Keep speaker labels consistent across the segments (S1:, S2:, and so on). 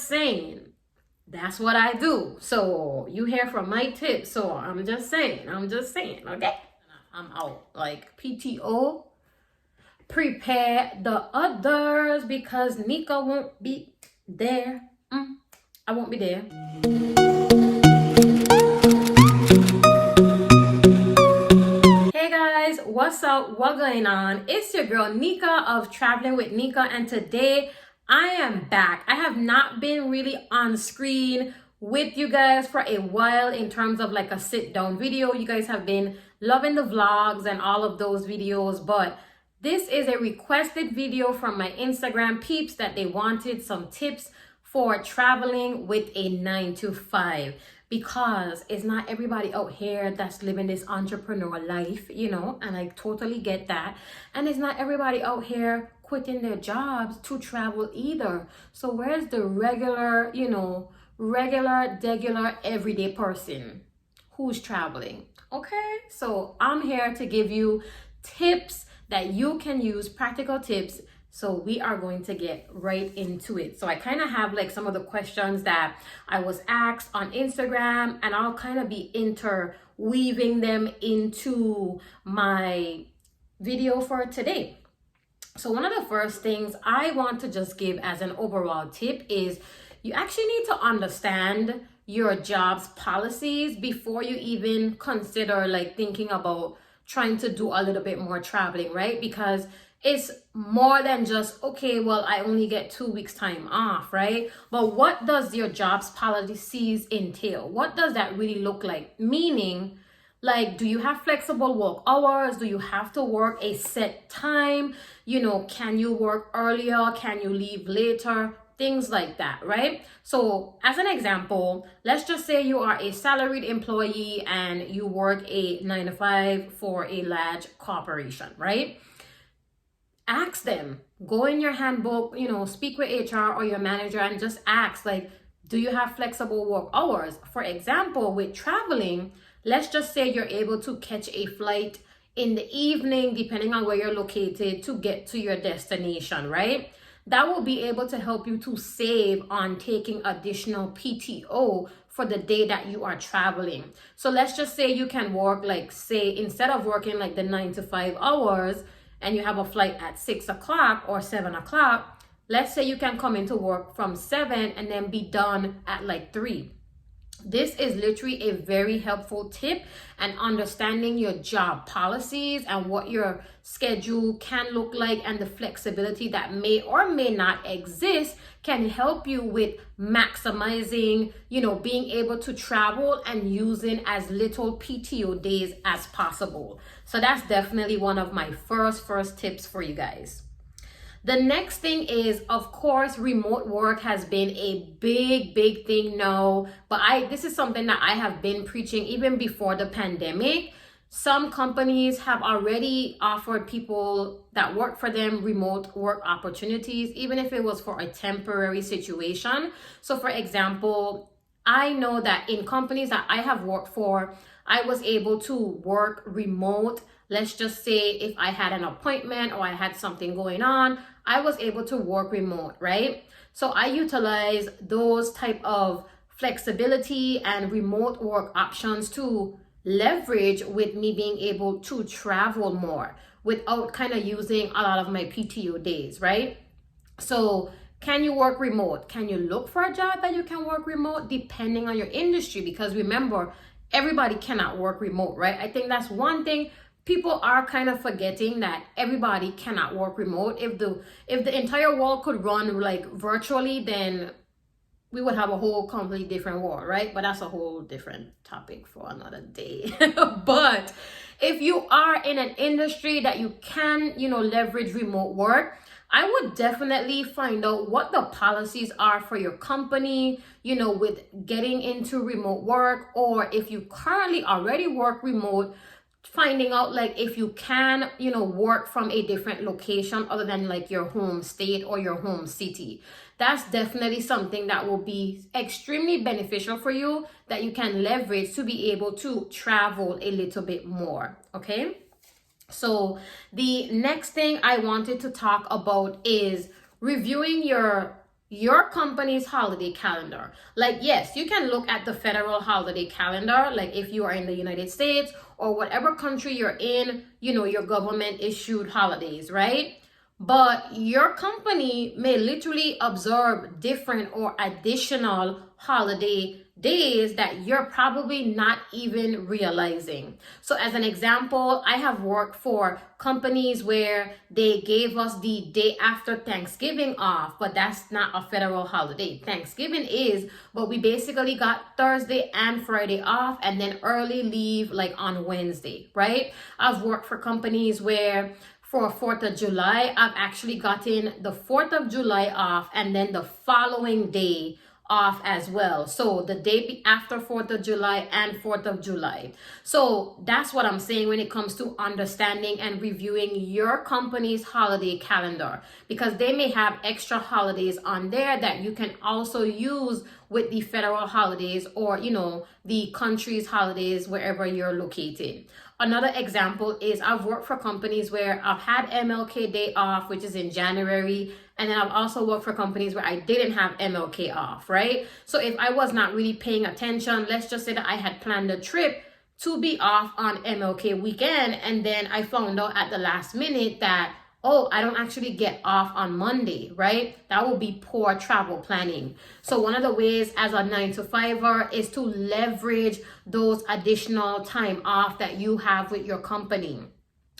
S1: saying, that's what I do. So you hear from my tips. So I'm just saying, okay? I'm out. Like PTO, prepare the others because Niqua won't be there. I won't be there. Hey guys, what's up? What going on? It's your girl Niqua of Traveling with Niqua, and today I am back. I have not been really on screen with you guys for a while in terms of like a sit down video. You guys have been loving the vlogs and all of those videos, but this is a requested video from my Instagram peeps that they wanted some tips for traveling with a 9 to 5, because it's not everybody out here that's living this entrepreneur life, you know, and I totally get that. And it's not everybody out here quitting their jobs to travel either. So where's the regular, regular, everyday person who's traveling? Okay, so I'm here to give you tips that you can use, practical tips. So we are going to get right into it. So I kind of have like some of the questions that I was asked on Instagram, and I'll kind of be interweaving them into my video for today. So one of the first things I want to just give as an overall tip is you actually need to understand your job's policies before you even consider like thinking about trying to do a little bit more traveling, right? Because it's more than just, okay, well, I only get 2 weeks time off, right? But what does your job's policies entail? What does that really look like? Meaning, like, do you have flexible work hours? Do you have to work a set time? Can you work earlier? Can you leave later? Things like that, right? So as an example, let's just say you are a salaried employee and you work a 9 to 5 for a large corporation, right? Ask them, go in your handbook, speak with HR or your manager and just ask, like, do you have flexible work hours? For example, with traveling, let's just say you're able to catch a flight in the evening, depending on where you're located, to get to your destination, right? That will be able to help you to save on taking additional PTO for the day that you are traveling. So let's just say you can work, like, say, instead of working like the 9 to 5 hours, and you have a flight at 6 o'clock or 7 o'clock, let's say you can come into work from 7 and then be done at like 3. This is literally a very helpful tip, and understanding your job policies and what your schedule can look like and the flexibility that may or may not exist can help you with maximizing, being able to travel and using as little PTO days as possible. So that's definitely one of my first tips for you guys. The next thing is, of course, remote work has been a big thing now, but this is something that I have been preaching even before the pandemic. Some companies have already offered people that work for them remote work opportunities, even if it was for a temporary situation. So for example, I know that in companies that I have worked for, I was able to work remote. Let's just say if I had an appointment or I had something going on, I was able to work remote, right? So I utilize those type of flexibility and remote work options to leverage with me being able to travel more without kind of using a lot of my PTO days, right? So can you work remote? Can you look for a job that you can work remote depending on your industry? Because remember, everybody cannot work remote, right? I think that's one thing people are kind of forgetting, that everybody cannot work remote. If the entire world could run like virtually, then we would have a whole completely different world, right? But that's a whole different topic for another day. But if you are in an industry that you can, leverage remote work, I would definitely find out what the policies are for your company, with getting into remote work, or if you currently already work remote, finding out like if you can, work from a different location other than like your home state or your home city. That's definitely something that will be extremely beneficial for you, that you can leverage to be able to travel a little bit more, okay? So the next thing I wanted to talk about is reviewing your your company's holiday calendar. Like, yes, you can look at the federal holiday calendar, like if you are in the United States or whatever country you're in, you know, your government issued holidays, right? But your company may literally observe different or additional holiday days that you're probably not even realizing. So as an example, I have worked for companies where they gave us the day after Thanksgiving off, but that's not a federal holiday. Thanksgiving is, but we basically got Thursday and Friday off and then early leave like on Wednesday, right? I've worked for companies where for 4th of July, I've actually gotten the 4th of July off and then the following day off as well. So the day after 4th of July and 4th of July. So that's what I'm saying when it comes to understanding and reviewing your company's holiday calendar, because they may have extra holidays on there that you can also use with the federal holidays or, you know, the country's holidays wherever you're located. Another example is I've worked for companies where I've had MLK Day off, which is in January. And then I've also worked for companies where I didn't have MLK off, right? So if I was not really paying attention, let's just say that I had planned a trip to be off on MLK weekend. And then I found out at the last minute that, oh, I don't actually get off on Monday, right? That will be poor travel planning. So one of the ways as a 9-to-5er is to leverage those additional time off that you have with your company.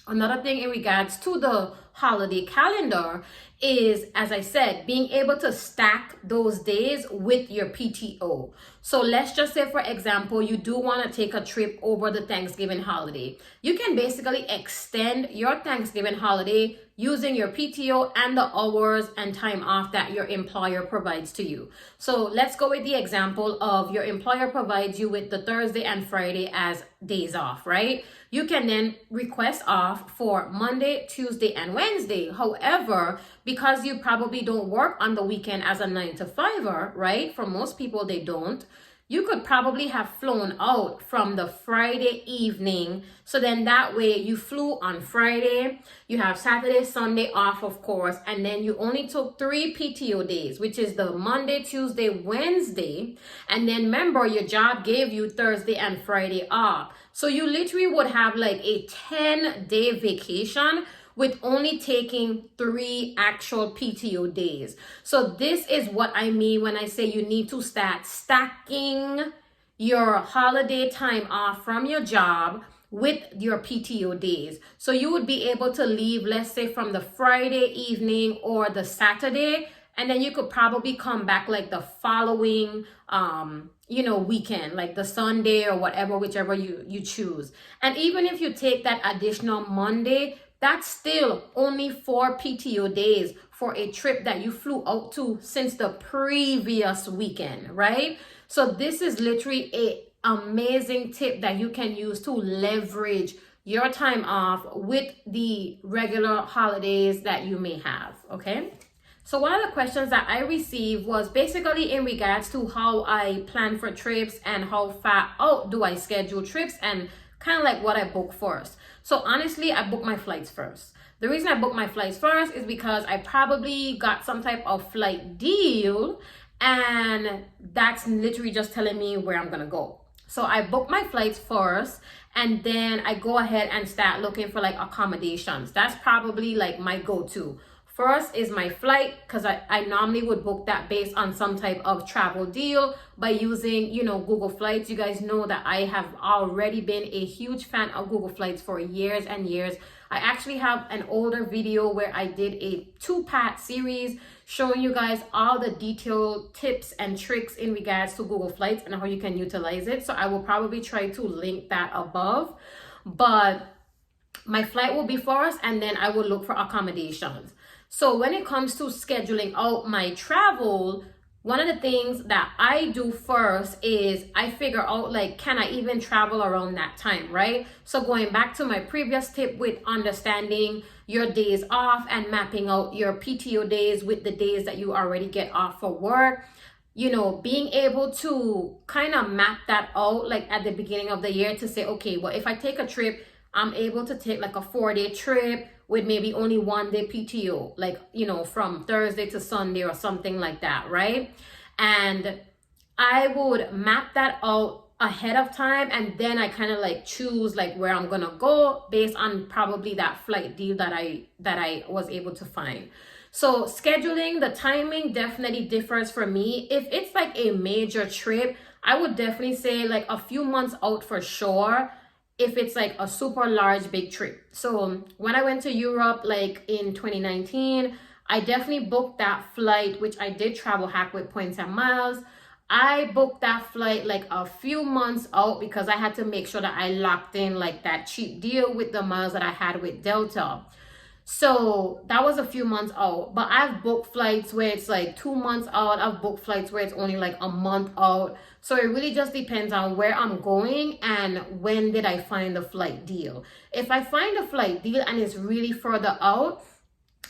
S1: Another thing in regards to the holiday calendar is, as I said, being able to stack those days with your PTO. So let's just say, for example, you do want to take a trip over the Thanksgiving holiday. You can basically extend your Thanksgiving holiday using your PTO and the hours and time off that your employer provides to you. So let's go with the example of your employer provides you with the Thursday and Friday as days off, right? You can then request off for Monday, Tuesday, and Wednesday. However, because you probably don't work on the weekend as a 9-to-5er, right? For most people, they don't. You could probably have flown out from the Friday evening. So then that way you flew on Friday, you have Saturday, Sunday off, of course, and then you only took 3 PTO days, which is the Monday, Tuesday, Wednesday. And then remember, your job gave you Thursday and Friday off. So you literally would have like a 10-day vacation with only taking 3 actual PTO days. So this is what I mean when I say you need to start stacking your holiday time off from your job with your PTO days. So you would be able to leave, let's say, from the Friday evening or the Saturday, and then you could probably come back like the following weekend, like the Sunday or whatever, whichever you choose. And even if you take that additional Monday, that's still only 4 PTO days for a trip that you flew out to since the previous weekend, right? So this is literally an amazing tip that you can use to leverage your time off with the regular holidays that you may have, okay? So one of the questions that I received was basically in regards to how I plan for trips and how far out do I schedule trips and kind of like what I book first. So honestly, I book my flights first. The reason I book my flights first is because I probably got some type of flight deal and that's literally just telling me where I'm gonna go. So I book my flights first and then I go ahead and start looking for like accommodations. That's probably like my go-to. First is my flight, because I normally would book that based on some type of travel deal by using, Google Flights. You guys know that I have already been a huge fan of Google Flights for years and years. I actually have an older video where I did a 2-part series showing you guys all the detailed tips and tricks in regards to Google Flights and how you can utilize it. So I will probably try to link that above. But my flight will be first and then I will look for accommodations. So when it comes to scheduling out my travel, one of the things that I do first is I figure out like, can I even travel around that time, right? So going back to my previous tip with understanding your days off and mapping out your PTO days with the days that you already get off for work, being able to kind of map that out like at the beginning of the year to say, okay, well, if I take a trip, I'm able to take like a 4-day trip with maybe only 1 day PTO, like, you know, from Thursday to Sunday or something like that, right? And I would map that out ahead of time, and then I kind of like choose like where I'm gonna go based on probably that flight deal that I was able to find. So scheduling, the timing definitely differs for me. If it's like a major trip, I would definitely say like a few months out for sure, if it's like a super large big trip. So when I went to Europe like in 2019, I definitely booked that flight, which I did travel hack with points and miles. I booked that flight like a few months out because I had to make sure that I locked in like that cheap deal with the miles that I had with Delta. So that was a few months out, but I've booked flights where it's like 2 months out. I've booked flights where it's only like a month out. So it really just depends on where I'm going and when did I find the flight deal. If I find a flight deal and it's really further out,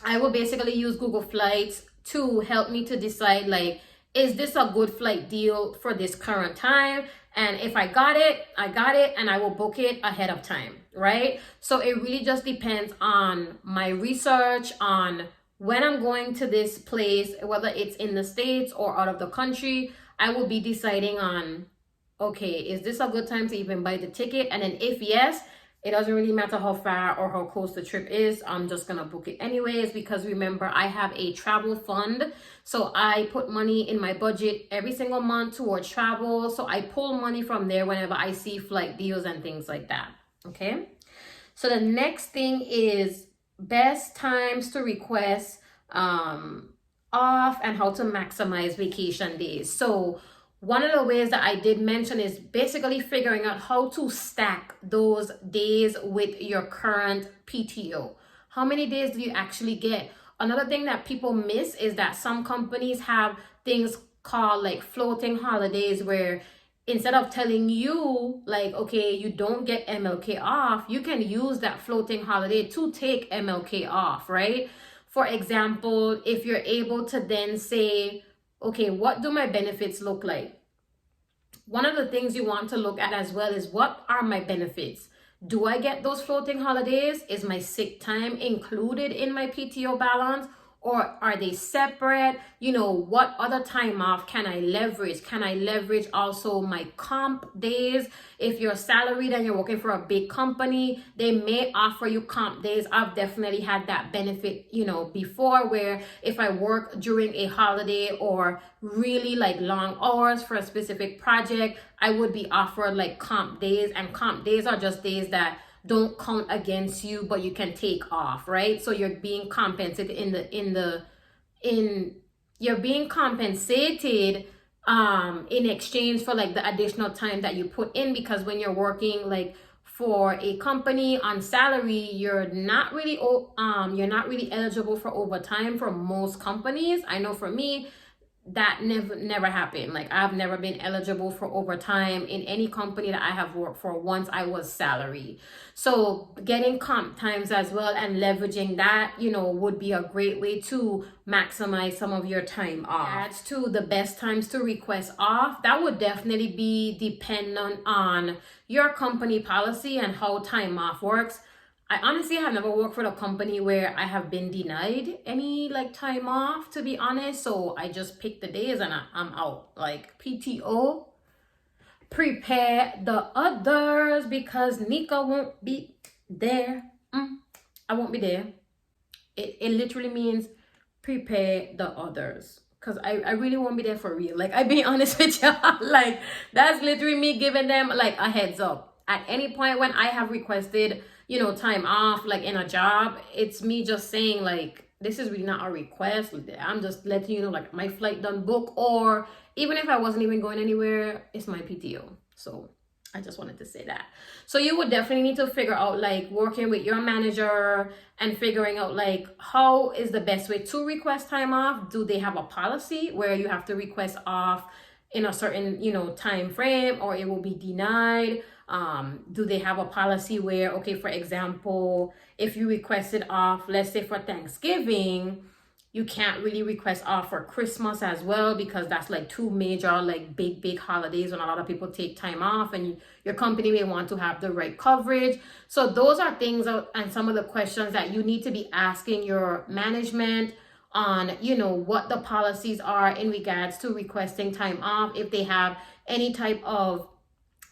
S1: I will basically use Google Flights to help me to decide like, is this a good flight deal for this current time? And if I got it, and I will book it ahead of time, right? So it really just depends on my research on when I'm going to this place, whether it's in the States or out of the country. I will be deciding on, okay, is this a good time to even buy the ticket? And then if yes, it doesn't really matter how far or how close the trip is. I'm just gonna book it anyways, because remember, I have a travel fund. So I put money in my budget every single month towards travel. So I pull money from there whenever I see flight deals and things like that, okay? So the next thing is best times to request off and how to maximize vacation days. So one of the ways that I did mention is basically figuring out how to stack those days with your current PTO. How many days do you actually get? Another thing that people miss is that some companies have things called like floating holidays, where instead of telling you like, okay, you don't get MLK off, you can use that floating holiday to take MLK off, right? For example, if you're able to then say, okay, what do my benefits look like? One of the things you want to look at as well is, what are my benefits? Do I get those floating holidays? Is my sick time included in my PTO balance? Or are they separate? You know, what other time off can I leverage? Can I leverage also my comp days? If you're salaried and you're working for a big company, they may offer you comp days. I've definitely had that benefit, you know, before, where if I work during a holiday or really like long hours for a specific project, I would be offered like comp days. And comp days are just days that don't count against you, but you can take off, right? So you're being compensated you're being compensated in exchange for like the additional time that you put in, because when you're working like for a company on salary, you're not really eligible for overtime for most companies. I know for me, that never happened. Like, I've never been eligible for overtime in any company that I have worked for once I was salary. So getting comp times as well and leveraging that, you know, would be a great way to maximize some of your time off. As to the best times to request off, that would definitely be dependent on your company policy and how time off works. I honestly have never worked for a company where I have been denied any like time off, to be honest. So I just pick the days and I'm out. Like PTO, prepare the others, because Niqua won't be there. I won't be there. It literally means prepare the others, because I really won't be there for real. Like, I be honest with you. Like, that's literally me giving them like a heads up. At any point when I have requested, you know, time off, like in a job, it's me just saying like, this is really not a request. I'm just letting you know, like, my flight done book, or even if I wasn't even going anywhere, it's my PTO. So I just wanted to say that. So you would definitely need to figure out like working with your manager and figuring out like, how is the best way to request time off? Do they have a policy where you have to request off in a certain, you know, time frame, or it will be denied? Do they have a policy where, okay, for example, if you requested off, let's say for Thanksgiving, You can't really request off for Christmas as well, because that's like two major, like big holidays when a lot of people take time off, and your company may want to have the right coverage. So those are things and some of the questions that you need to be asking your management on, what the policies are in regards to requesting time off, if they have any type of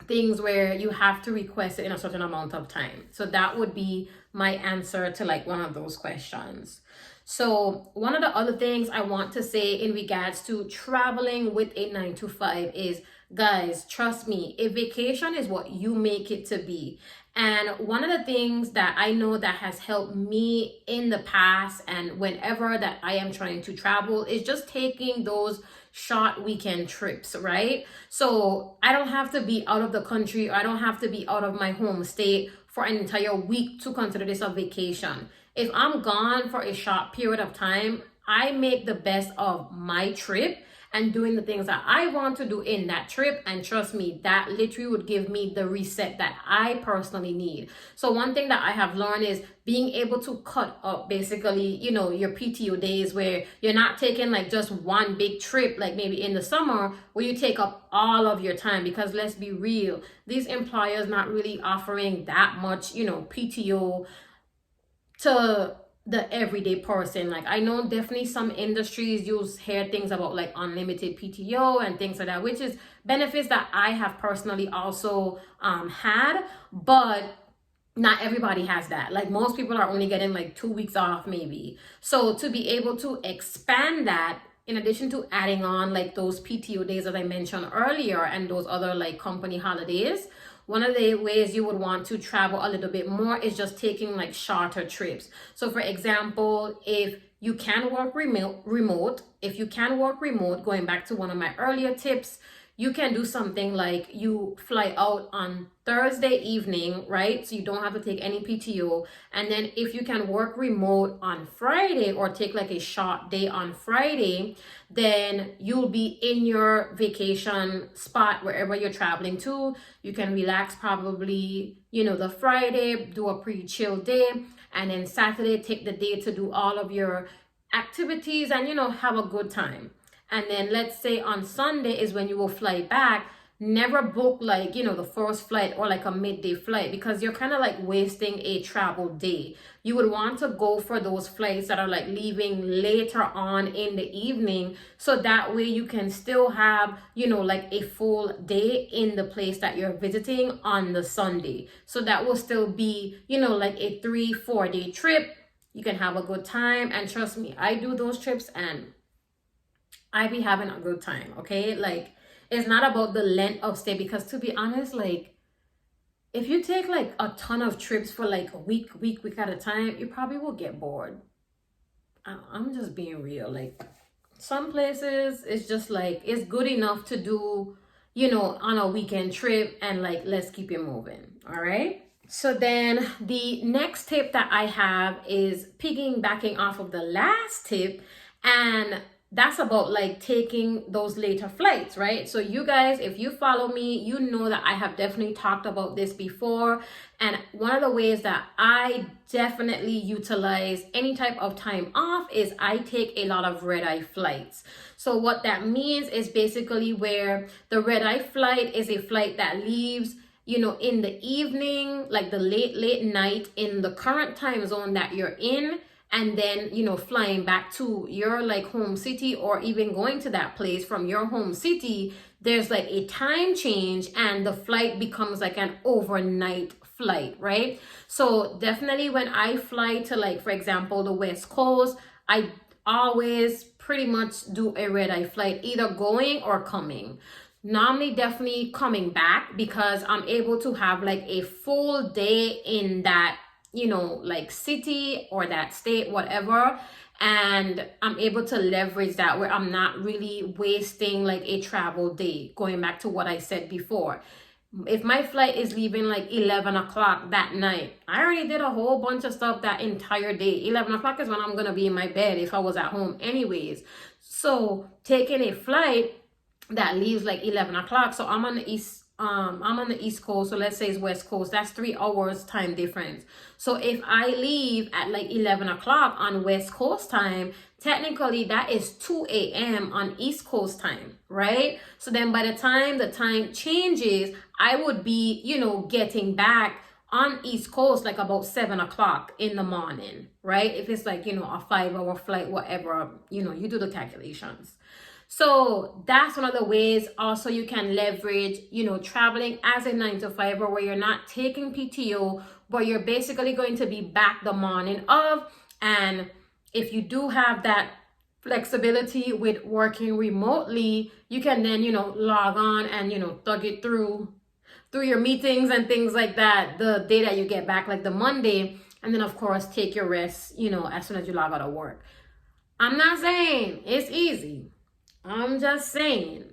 S1: things where you have to request it in a certain amount of time. So that would be my answer to like one of those questions. So one of the other things I want to say in regards to traveling with a 9 to 5 is, guys, trust me, a vacation is what you make it to be. And one of the things that I know that has helped me in the past and whenever that I am trying to travel is just taking those short weekend trips, right? So I don't have to be out of the country, or I don't have to be out of my home state for an entire week to consider this a vacation. If I'm gone for a short period of time, I make the best of my trip and doing the things that I want to do in that trip. And trust me, that literally would give me the reset that I personally need. So one thing that I have learned is being able to cut up basically, your PTO days, where you're not taking like just one big trip, like maybe in the summer where you take up all of your time. Because let's be real, these employers not really offering that much, PTO to the everyday person. Like I know definitely some industries use hear things about like unlimited PTO and things like that, which is benefits that I have personally also had, but not everybody has that. Like most people are only getting like 2 weeks off maybe. So to be able to expand that, in addition to adding on like those PTO days that I mentioned earlier and those other like company holidays, one of the ways you would want to travel a little bit more is just taking like shorter trips. So for example, if you can work remote, going back to one of my earlier tips, you can do something like you fly out on Thursday evening, right? So you don't have to take any PTO. And then if you can work remote on Friday or take like a short day on Friday, then you'll be in your vacation spot wherever you're traveling to. You can relax probably, the Friday, do a pretty chill day. And then Saturday, take the day to do all of your activities and, have a good time. And then let's say on Sunday is when you will fly back. Never book like, the first flight or like a midday flight, because you're kind of like wasting a travel day. You would want to go for those flights that are like leaving later on in the evening. So that way you can still have, like a full day in the place that you're visiting on the Sunday. So that will still be, like a 3-4 day trip. You can have a good time. And trust me, I do those trips and I be having a good time, okay? Like, it's not about the length of stay, because to be honest, like, if you take like a ton of trips for like a week at a time, you probably will get bored. I'm just being real. Like, some places, it's just like, it's good enough to do, on a weekend trip and like, let's keep it moving, all right? So then the next tip that I have is piggybacking off of the last tip, and that's about like taking those later flights, right? So you guys, if you follow me, you know that I have definitely talked about this before. And one of the ways that I definitely utilize any type of time off is I take a lot of red-eye flights. So what that means is basically where the red-eye flight is a flight that leaves, in the evening, like the late night in the current time zone that you're in, and then, flying back to your like home city, or even going to that place from your home city, there's like a time change and the flight becomes like an overnight flight, right? So definitely when I fly to like, for example, the West Coast, I always pretty much do a red-eye flight, either going or coming. Normally definitely coming back, because I'm able to have like a full day in that like city or that state, whatever, and I'm able to leverage that, where I'm not really wasting like a travel day. Going back to what I said before, if my flight is leaving like 11 o'clock that night, I already did a whole bunch of stuff that entire day. 11 o'clock is when I'm gonna be in my bed if I was at home anyways. So taking a flight that leaves like 11 o'clock, so I'm on the East I'm on the East Coast, so let's say it's West Coast, that's 3 hours time difference. So if I leave at like 11 o'clock on West Coast time, technically that is 2 a.m. on East Coast time, right? So then by the time changes, I would be, getting back on East Coast like about 7 o'clock in the morning, right? If it's like, a 5-hour flight, whatever, you do the calculations. So that's one of the ways also you can leverage, traveling as a 9-to-5er, where you're not taking PTO, but you're basically going to be back the morning of. And if you do have that flexibility with working remotely, you can then, log on and, thug it through your meetings and things like that the day that you get back, like the Monday. And then, of course, take your rest, as soon as you log out of work. I'm not saying it's easy. I'm just saying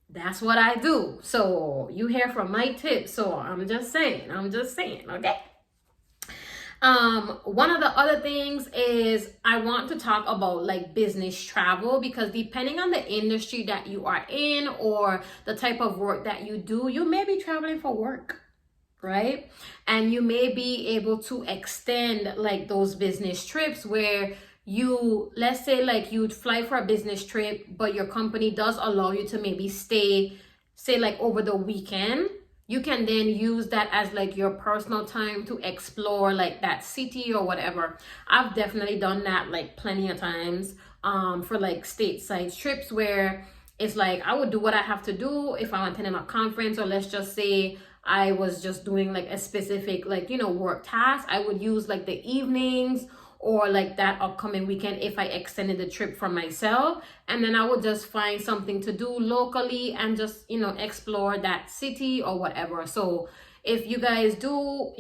S1: that's what I do. So you hear from my tips. So I'm just saying, okay? One of the other things is I want to talk about like business travel, because depending on the industry that you are in or the type of work that you do, you may be traveling for work, right? And you may be able to extend like those business trips where let's say like you'd fly for a business trip, but your company does allow you to maybe stay, say like over the weekend. You can then use that as like your personal time to explore like that city or whatever. I've definitely done that like plenty of times for like stateside trips, where it's like I would do what I have to do if I'm attending a conference, or let's just say I was just doing like a specific like, work task. I would use like the evenings or like that upcoming weekend if I extended the trip for myself, and then I would just find something to do locally and just explore that city or whatever. So if you guys do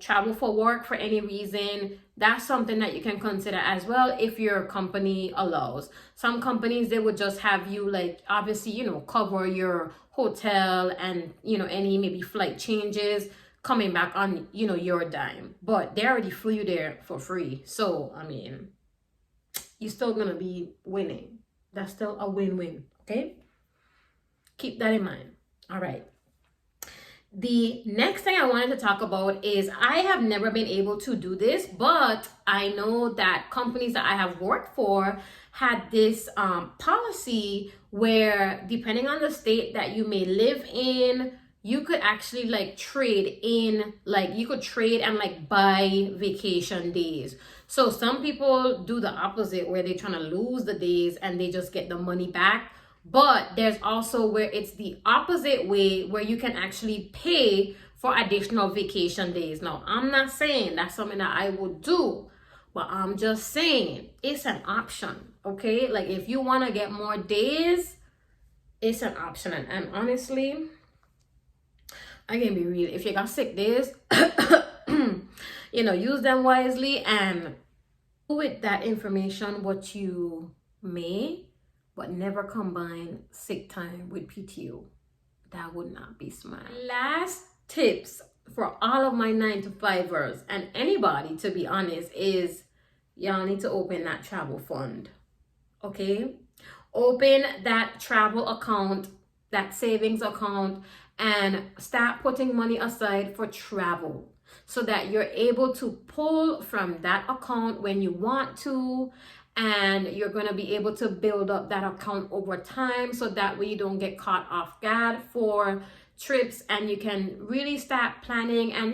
S1: travel for work for any reason, that's something that you can consider as well if your company allows. Some companies, they would just have you like obviously cover your hotel and any maybe flight changes coming back on your dime, but they already flew you there for free. So I mean, you're still gonna be winning. That's still a win-win. Okay, keep that in mind. All right, the next thing I wanted to talk about is I have never been able to do this, but I know that companies that I have worked for had this policy where depending on the state that you may live in, you could actually like trade in, like you could trade and like buy vacation days. So some people do the opposite, where they're trying to lose the days and they just get the money back. But there's also where it's the opposite way, where you can actually pay for additional vacation days. Now, I'm not saying that's something that I would do, but I'm just saying it's an option, okay? Like if you want to get more days, it's an option. And honestly, I can be real. If you got sick days, use them wisely and do with that information what you may, but never combine sick time with PTO. That would not be smart. Last tips for all of my 9-to-5ers and anybody, to be honest, is y'all need to open that travel fund. Okay? Open that travel account, that savings account, and start putting money aside for travel so that you're able to pull from that account when you want to, and you're going to be able to build up that account over time, so that way you don't get caught off guard for trips, and you can really start planning and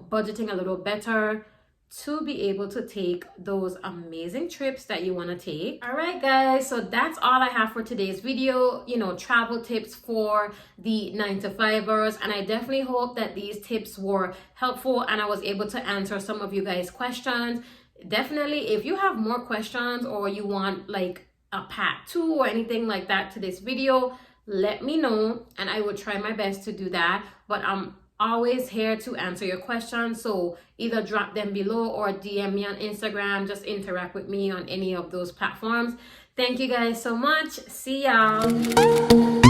S1: budgeting a little better to be able to take those amazing trips that you want to take. All right, guys, so that's all I have for today's video, travel tips for the 9-to-5ers. And I definitely hope that these tips were helpful and I was able to answer some of you guys' questions. Definitely, if you have more questions or you want like a part 2 or anything like that to this video, let me know and I will try my best to do that. But I'm always here to answer your questions, so either drop them below or DM me on Instagram. Just interact with me on any of those platforms. Thank you guys so much. See y'all.